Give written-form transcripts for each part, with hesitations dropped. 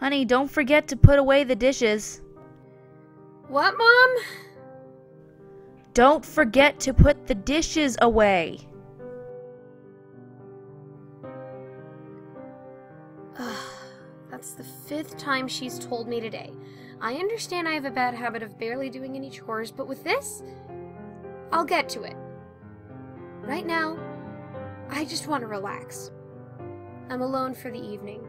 Honey, don't forget to put away the dishes. What, Mom? Don't forget to put the dishes away. That's the 5th time she's told me today. I understand I have a bad habit of barely doing any chores, but with this, I'll get to it. Right now, I just want to relax. I'm alone for the evening.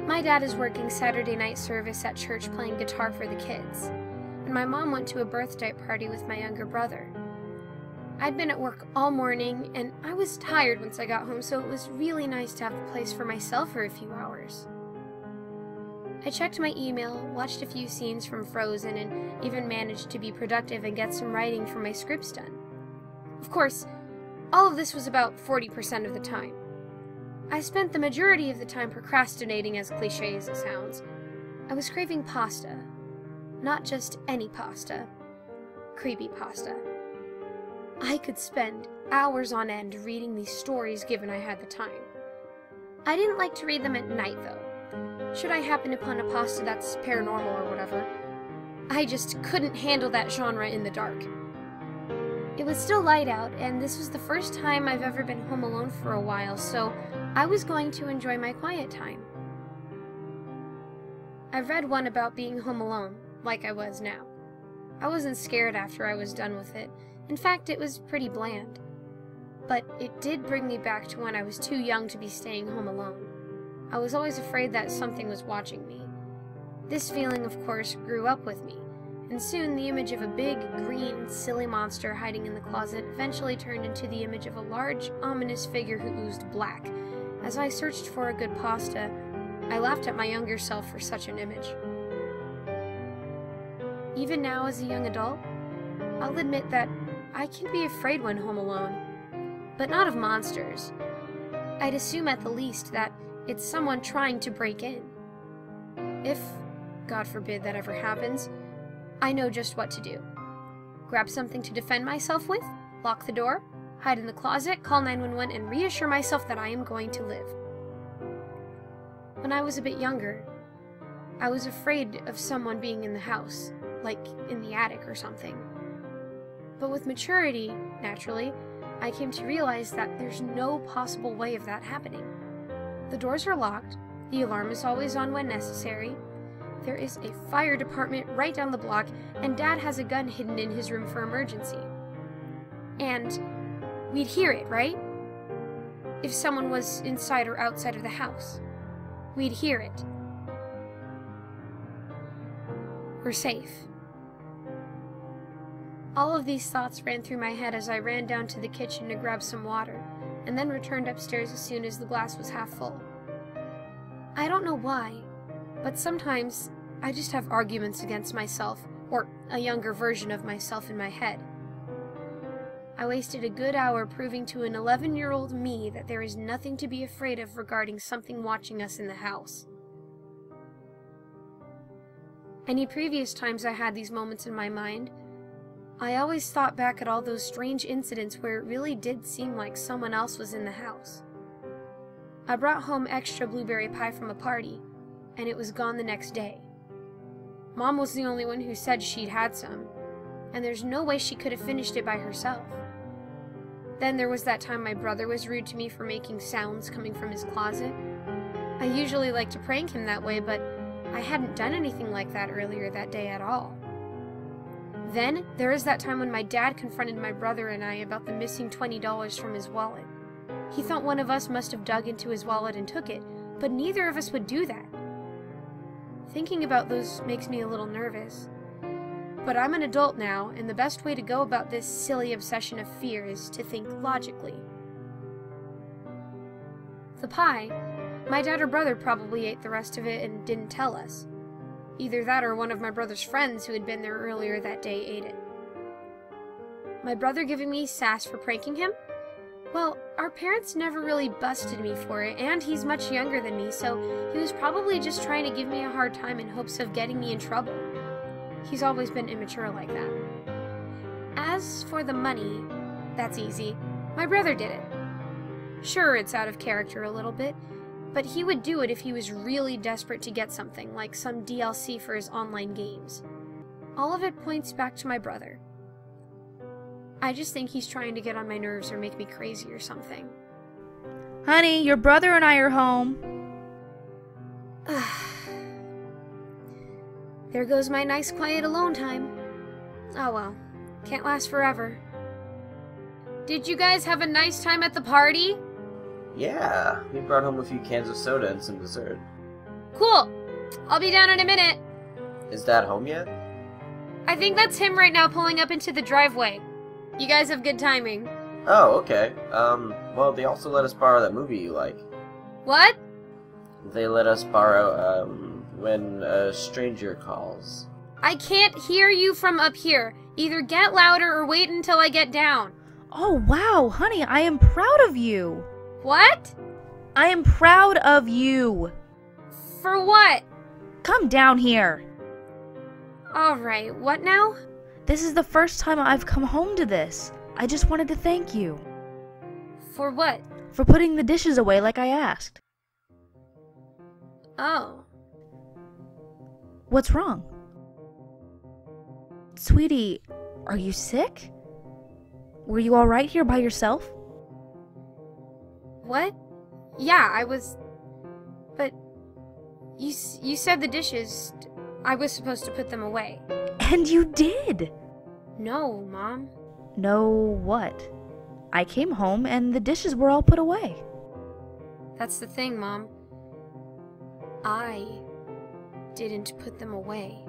My dad is working Saturday night service at church playing guitar for the kids, and my mom went to a birthday party with my younger brother. I'd been at work all morning, and I was tired once I got home, so it was really nice to have the place for myself for a few hours. I checked my email, watched a few scenes from Frozen, and even managed to be productive and get some writing for my scripts done. Of course, all of this was about 40% of the time. I spent the majority of the time procrastinating, as cliché as it sounds. I was craving pasta. Not just any pasta. Creepypasta. I could spend hours on end reading these stories given I had the time. I didn't like to read them at night, though. Should I happen upon a pasta that's paranormal or whatever, I just couldn't handle that genre in the dark. It was still light out, and this was the first time I've ever been home alone for a while, so I was going to enjoy my quiet time. I read one about being home alone, like I was now. I wasn't scared after I was done with it. In fact, it was pretty bland. But it did bring me back to when I was too young to be staying home alone. I was always afraid that something was watching me. This feeling, of course, grew up with me, and soon the image of a big, green, silly monster hiding in the closet eventually turned into the image of a large, ominous figure who oozed black. As I searched for a good pasta, I laughed at my younger self for such an image. Even now, as a young adult, I'll admit that I can be afraid when home alone, but not of monsters. I'd assume at the least that it's someone trying to break in. If, God forbid, that ever happens, I know just what to do. Grab something to defend myself with, lock the door, hide in the closet, call 911, and reassure myself that I am going to live. When I was a bit younger, I was afraid of someone being in the house, like in the attic or something. But with maturity, naturally, I came to realize that there's no possible way of that happening. The doors are locked, the alarm is always on when necessary, there is a fire department right down the block, and Dad has a gun hidden in his room for emergency. And we'd hear it, right? If someone was inside or outside of the house, we'd hear it. We're safe. All of these thoughts ran through my head as I ran down to the kitchen to grab some water, and then returned upstairs as soon as the glass was half full. I don't know why, but sometimes I just have arguments against myself, or a younger version of myself in my head. I wasted a good hour proving to an 11-year-old me that there is nothing to be afraid of regarding something watching us in the house. Any previous times I had these moments in my mind, I always thought back at all those strange incidents where it really did seem like someone else was in the house. I brought home extra blueberry pie from a party, and it was gone the next day. Mom was the only one who said she'd had some, and there's no way she could have finished it by herself. Then there was that time my brother was rude to me for making sounds coming from his closet. I usually like to prank him that way, but I hadn't done anything like that earlier that day at all. Then, there is that time when my dad confronted my brother and I about the missing $20 from his wallet. He thought one of us must have dug into his wallet and took it, but neither of us would do that. Thinking about those makes me a little nervous. But I'm an adult now, and the best way to go about this silly obsession of fear is to think logically. The pie, my dad or brother probably ate the rest of it and didn't tell us. Either that or one of my brother's friends who had been there earlier that day ate it. My brother giving me sass for pranking him? Well, our parents never really busted me for it, and he's much younger than me, so he was probably just trying to give me a hard time in hopes of getting me in trouble. He's always been immature like that. As for the money, that's easy. My brother did it. Sure, it's out of character a little bit, But he would do it if he was really desperate to get something, like some DLC for his online games. All of it points back to my brother. I just think he's trying to get on my nerves or make me crazy or something. Honey, your brother and I are home. There goes my nice quiet alone time. Oh well, can't last forever. Did you guys have a nice time at the party? Yeah, we brought home a few cans of soda and some dessert. Cool! I'll be down in a minute. Is Dad home yet? I think that's him right now pulling up into the driveway. You guys have good timing. Oh, okay. Well, they also let us borrow that movie you like. What? They let us borrow, When a Stranger Calls. I can't hear you from up here. Either get louder or wait until I get down. Oh, wow, honey, I am proud of you. What? I am proud of you. For what? Come down here. Alright, what now? This is the first time I've come home to this. I just wanted to thank you. For what? For putting the dishes away like I asked. Oh. What's wrong? Sweetie, are you sick? Were you alright here by yourself? What? Yeah, I was... But... You said the dishes... I was supposed to put them away. And you did! No, Mom. No what? I came home and the dishes were all put away. That's the thing, Mom. I didn't put them away.